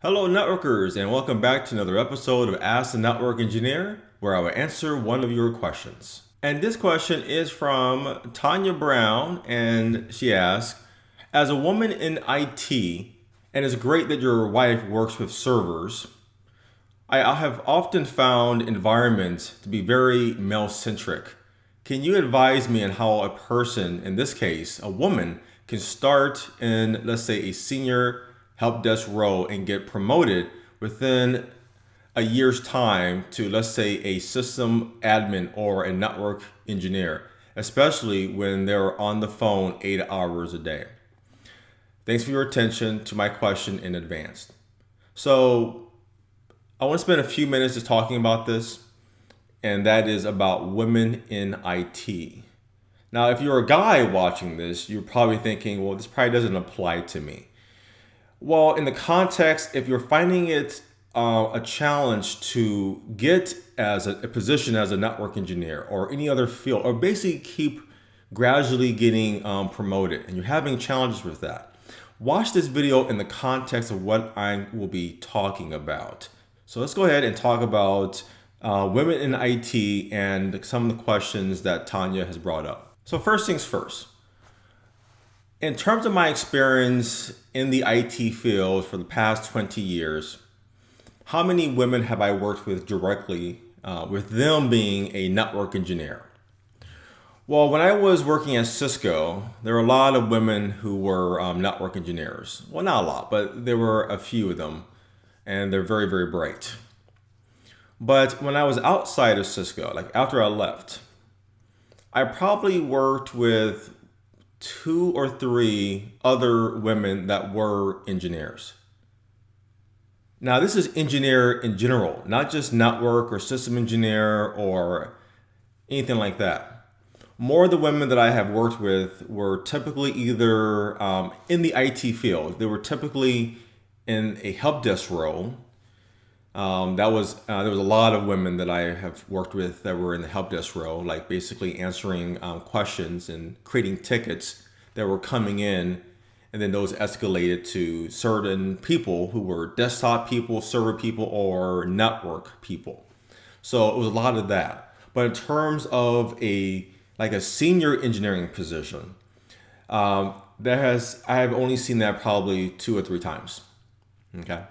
Hello, networkers, and welcome back to another episode of Ask the Network Engineer, where I will answer one of your questions. And this question is from Tanya Brown, and she asks, as a woman in IT, and it's great that your wife works with servers, I have often found environments to be very male centric. Can you advise me on how a person, in this case, a woman, can start in, let's say, a senior help desk role and get promoted within a year's time to, let's say, a system admin or a network engineer, especially when they're on the phone 8 hours a day? Thanks for your attention to my question in advance. So, I want to spend a few minutes just talking about this, and that is about women in IT. Now, if you're a guy watching this, you're probably thinking, well, this probably doesn't apply to me. Well, in the context, if you're finding it a challenge to get as a position as a network engineer or any other field, or basically keep gradually getting promoted, and you're having challenges with that, watch this video in the context of what I will be talking about. So let's go ahead and talk about women in IT and some of the questions that Tanya has brought up. So first things first. In terms of my experience in the IT field for the past 20 years, how many women have I worked with directly, with them being a network engineer? Well, when I was working at Cisco, there were a lot of women who were network engineers. Well, not a lot, but there were a few of them, and they're very, very bright. But when I was outside of Cisco, like after I left, I probably worked with 2 or 3 other women that were engineers. Now, this is engineer in general, not just network or system engineer or anything like that. More of the women that I have worked with were typically either in the IT field. They were typically in a help desk role. There was a lot of women that I have worked with that were in the help desk role, like basically answering questions and creating tickets that were coming in, and then those escalated to certain people who were desktop people, server people, or network people. So it was a lot of that. But in terms of a senior engineering position, I have only seen that probably 2 or 3 times. Okay.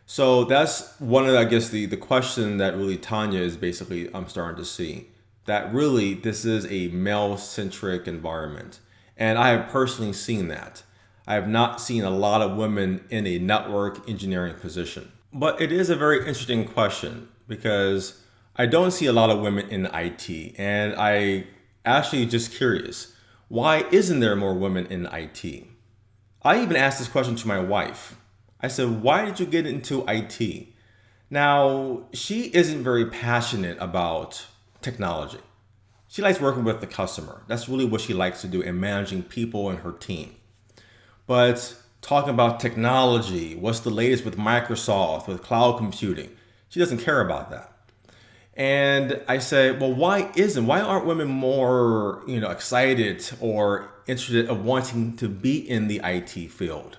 So that's one of, I guess, the question that really Tanya is basically, I'm starting to see. That really, this is a male-centric environment. And I have personally seen that. I have not seen a lot of women in a network engineering position. But it is a very interesting question because I don't see a lot of women in IT. And I actually just curious, why isn't there more women in IT? I even asked this question to my wife. I said, why did you get into IT? Now, she isn't very passionate about technology. She likes working with the customer. That's really what she likes to do and managing people and her team. But talking about technology, what's the latest with Microsoft, with cloud computing, she doesn't care about that. And I said, well, why aren't women more, excited or interested of wanting to be in the IT field?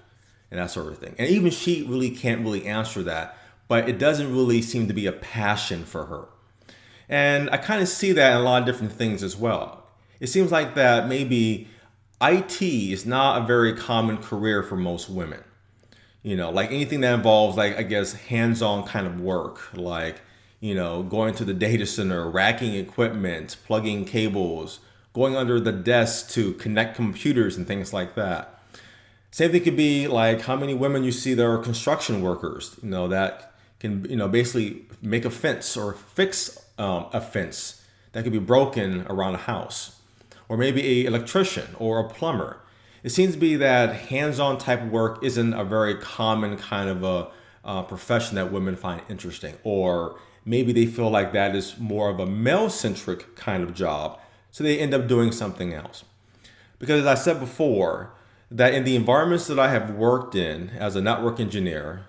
And that sort of thing. And even she really can't really answer that, but it doesn't really seem to be a passion for her. And I kind of see that in a lot of different things as well. It seems like that maybe IT is not a very common career for most women. Like anything that involves, like, I guess, hands-on kind of work, like, going to the data center, racking equipment, plugging cables, going under the desk to connect computers and things like that. Same thing could be like how many women you see that are construction workers, that can, basically make a fence or fix a fence that could be broken around a house, or maybe an electrician or a plumber. It seems to be that hands-on type of work isn't a very common kind of a profession that women find interesting, or maybe they feel like that is more of a male-centric kind of job, so they end up doing something else. Because as I said before, that in the environments that I have worked in as a network engineer,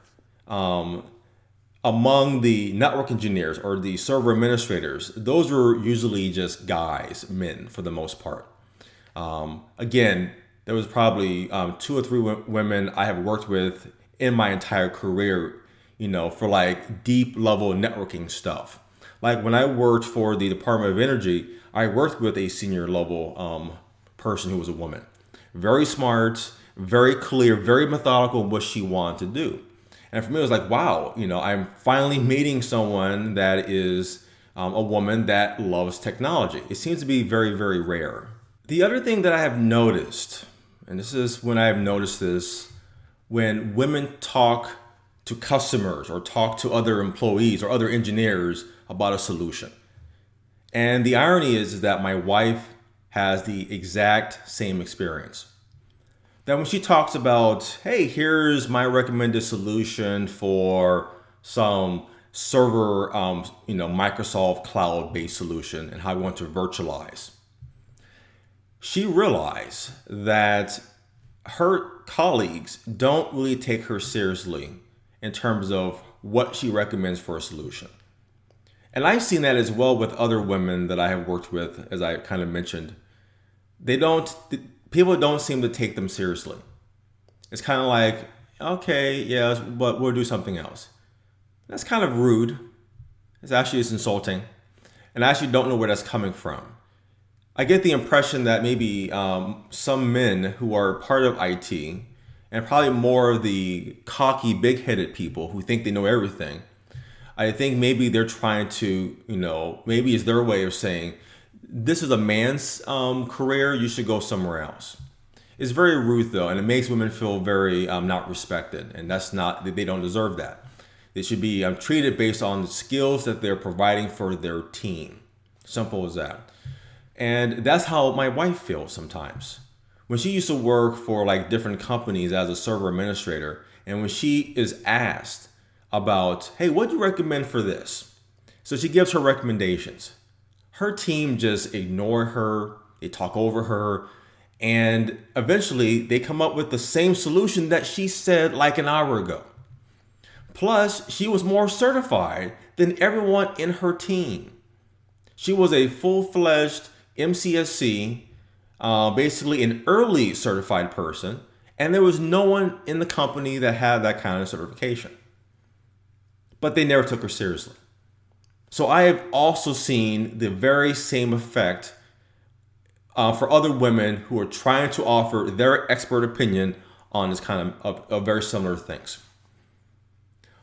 among the network engineers or the server administrators, those were usually just guys, men for the most part. Again, there was probably 2 or 3 women I have worked with in my entire career, for like deep level networking stuff. Like when I worked for the Department of Energy, I worked with a senior level person who was a woman. Very smart, very clear, very methodical in what she wanted to do. And for me, it was like, wow, I'm finally meeting someone that is a woman that loves technology. It seems to be very, very rare. The other thing that I have noticed, and this is when I have noticed this, when women talk to customers or talk to other employees or other engineers about a solution. And the irony is that my wife has the exact same experience. That when she talks about, hey, here's my recommended solution for some server, Microsoft cloud-based solution and how we want to virtualize, she realized that her colleagues don't really take her seriously in terms of what she recommends for a solution. And I've seen that as well with other women that I have worked with, as I kind of mentioned. People don't seem to take them seriously. It's kind of like, okay, yeah, but we'll do something else. That's kind of rude. It's insulting. And I actually don't know where that's coming from. I get the impression that maybe some men who are part of IT, and probably more of the cocky, big-headed people who think they know everything, I think maybe they're trying to, maybe it's their way of saying, this is a man's career, you should go somewhere else. It's very rude though, and it makes women feel very not respected, and they don't deserve that. They should be treated based on the skills that they're providing for their team. Simple as that. And that's how my wife feels sometimes. When she used to work for like different companies as a server administrator, and when she is asked about, hey, what do you recommend for this? So she gives her recommendations. Her team just ignore her, they talk over her, and eventually they come up with the same solution that she said like an hour ago. Plus, she was more certified than everyone in her team. She was a full-fledged MCSC, basically an early certified person, and there was no one in the company that had that kind of certification. But they never took her seriously. So I have also seen the very same effect for other women who are trying to offer their expert opinion on this kind of very similar things.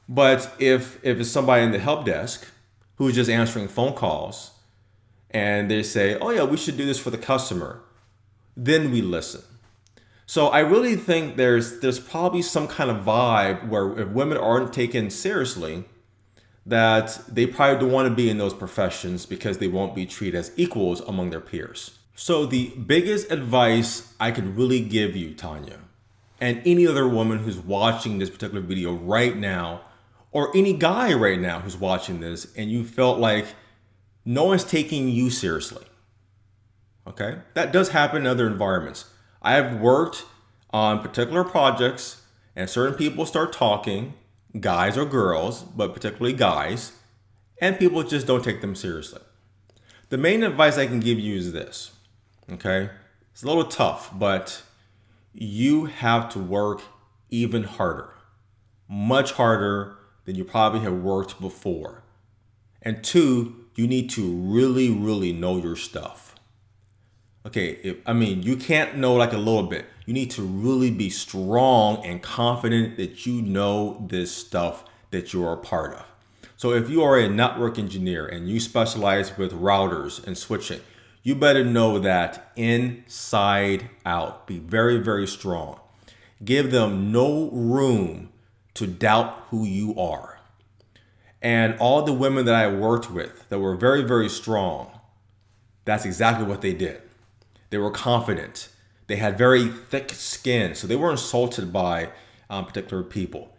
But if it's somebody in the help desk who's just answering phone calls and they say, oh yeah, we should do this for the customer, then we listen. So I really think there's probably some kind of vibe where if women aren't taken seriously, that they probably don't want to be in those professions because they won't be treated as equals among their peers. So the biggest advice I could really give you, Tanya, and any other woman who's watching this particular video right now, or any guy right now who's watching this and you felt like no one's taking you seriously, okay? That does happen in other environments. I have worked on particular projects and certain people start talking, guys or girls, but particularly guys, and people just don't take them seriously. The main advice I can give you is this, okay? It's a little tough, but you have to work even harder, much harder than you probably have worked before. And two, you need to really, really know your stuff. Okay, you can't know like a little bit. You need to really be strong and confident that you know this stuff that you are a part of. So if you are a network engineer and you specialize with routers and switching, you better know that inside out. Be very, very strong. Give them no room to doubt who you are. And all the women that I worked with that were very, very strong, that's exactly what they did. They were confident. They had very thick skin, so they weren't insulted by particular people.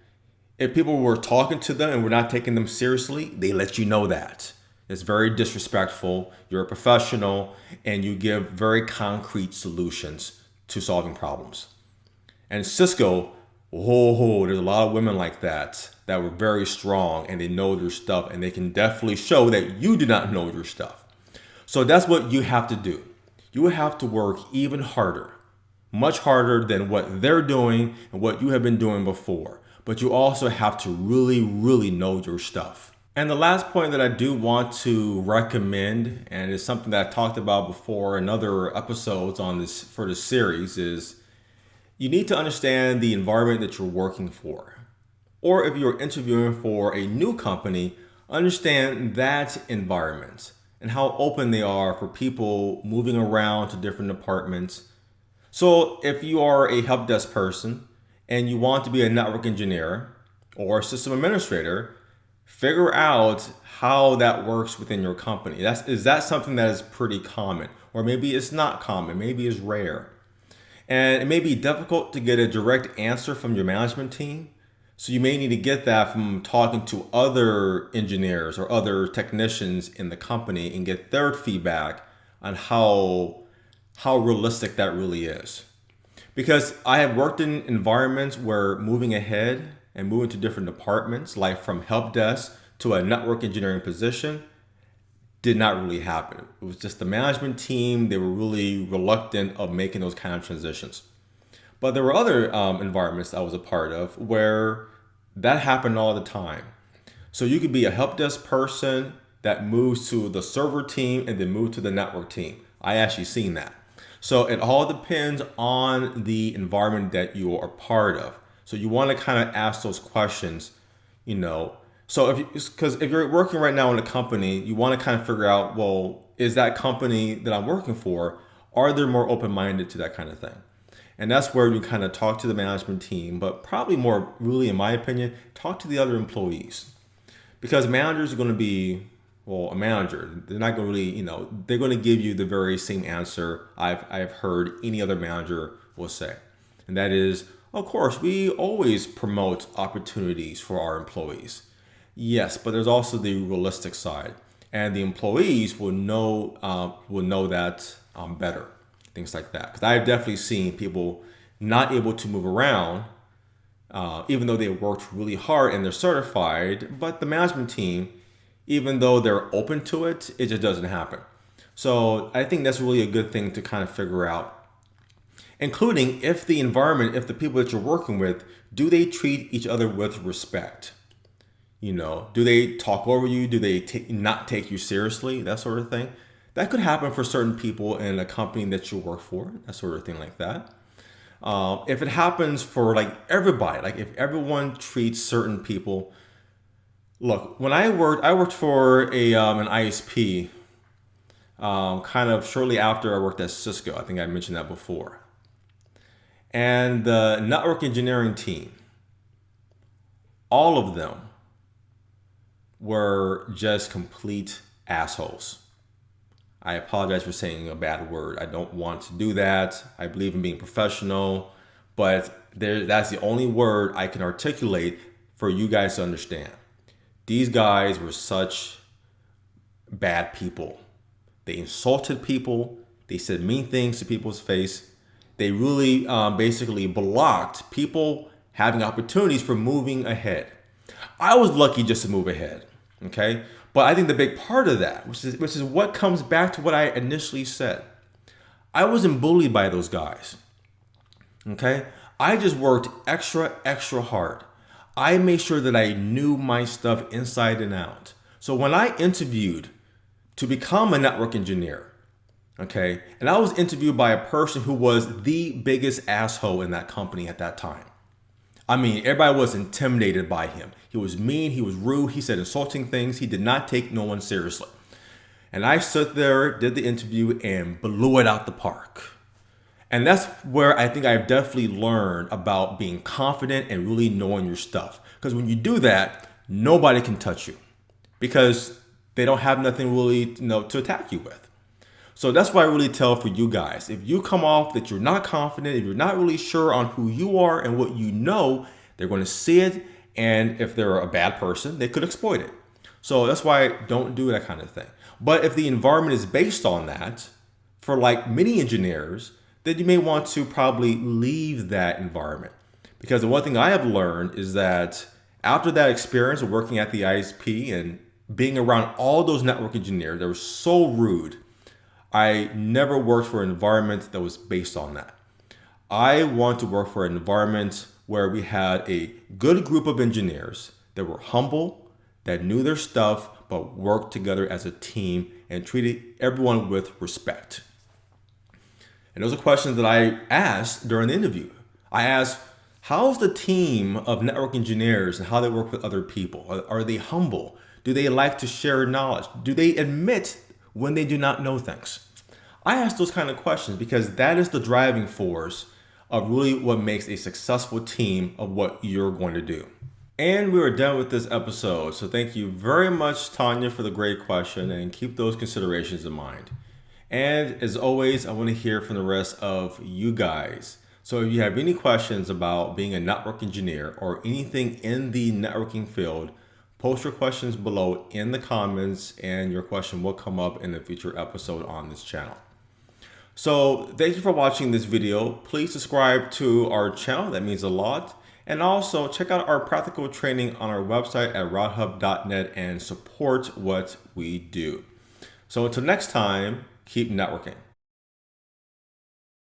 If people were talking to them and were not taking them seriously, they let you know that. It's very disrespectful. You're a professional and you give very concrete solutions to solving problems. And Cisco, there's a lot of women like that were very strong and they know their stuff and they can definitely show that you do not know your stuff. So that's what you have to do. You have to work even harder, much harder than what they're doing and what you have been doing before. but you also have to really, really know your stuff. And the last point that I do want to recommend, and it's something that I talked about before in other episodes on this for this series, is you need to understand the environment that you're working for. Or if you're interviewing for a new company, understand that environment and how open they are for people moving around to different departments. So if you are a help desk person and you want to be a network engineer or a system administrator, figure out how that works within your company. Is that something that is pretty common? Or maybe it's not common, maybe it's rare. And it may be difficult to get a direct answer from your management team. So you may need to get that from talking to other engineers or other technicians in the company and get their feedback on how realistic that really is. Because I have worked in environments where moving ahead and moving to different departments, like from help desk to a network engineering position, did not really happen. It was just the management team, they were really reluctant of making those kind of transitions. But there were other environments I was a part of where that happened all the time. So you could be a help desk person that moves to the server team and then move to the network team. I actually seen that. So it all depends on the environment that you are part of. So you want to kind of ask those questions, So because if you're working right now in a company, you want to kind of figure out, well, is that company that I'm working for, are they more open-minded to that kind of thing? And that's where you kind of talk to the management team, but probably more really, in my opinion, talk to the other employees. Because managers are going to be, well, a manager, they're not going to really, they're going to give you the very same answer I've heard any other manager will say. And that is, of course, we always promote opportunities for our employees. Yes, but there's also the realistic side, and the employees will know that better, things like that. Because I've definitely seen people not able to move around, even though they worked really hard and they're certified. But the management team, even though they're open to it, it just doesn't happen. So I think that's really a good thing to kind of figure out. Including if the people that you're working with, do they treat each other with respect? Do they talk over you? Do they not take you seriously? That sort of thing. That could happen for certain people in a company that you work for, that sort of thing like that. If it happens for like everybody, like if everyone treats certain people, look, when I worked for an ISP, kind of shortly after I worked at Cisco. I think I mentioned that before. And the network engineering team, all of them were just complete assholes. I apologize for saying a bad word. I don't want to do that. I believe in being professional, but that's the only word I can articulate for you guys to understand. These guys were such bad people. They insulted people. They said mean things to people's face. They really basically blocked people having opportunities for moving ahead. I was lucky just to move ahead, okay? But I think the big part of that, which is what comes back to what I initially said, I wasn't bullied by those guys, okay? I just worked extra hard. I made sure that I knew my stuff inside and out. So when I interviewed to become a network engineer, okay, and I was interviewed by a person who was the biggest asshole in that company at that time. I mean, everybody was intimidated by him. He was mean, he was rude, he said insulting things, he did not take no one seriously. And I stood there, did the interview, and blew it out the park. And that's where I think I've definitely learned about being confident and really knowing your stuff. Because when you do that, nobody can touch you because they don't have nothing really to attack you with. So that's why I really tell for you guys, if you come off that you're not confident, if you're not really sure on who you are and what you know, they're going to see it. And if they're a bad person, they could exploit it. So that's why I don't do that kind of thing. But if the environment is based on that, for like many engineers, then you may want to probably leave that environment. Because the one thing I have learned is that after that experience of working at the ISP and being around all those network engineers that were so rude, I never worked for an environment that was based on that. I want to work for an environment where we had a good group of engineers that were humble, that knew their stuff, but worked together as a team and treated everyone with respect. And those are questions that I asked during the interview. I asked, how's the team of network engineers and how they work with other people? Are they humble? Do they like to share knowledge? Do they admit when they do not know things? I ask those kind of questions because that is the driving force of really what makes a successful team of what you're going to do. And we are done with this episode. So thank you very much, Tanya, for the great question, and keep those considerations in mind. And as always, I want to hear from the rest of you guys. So if you have any questions about being a network engineer or anything in the networking field, post your questions below in the comments and your question will come up in a future episode on this channel. So thank you for watching this video. Please subscribe to our channel. That means a lot. And also check out our practical training on our website at rodhub.net and support what we do. So until next time, keep networking.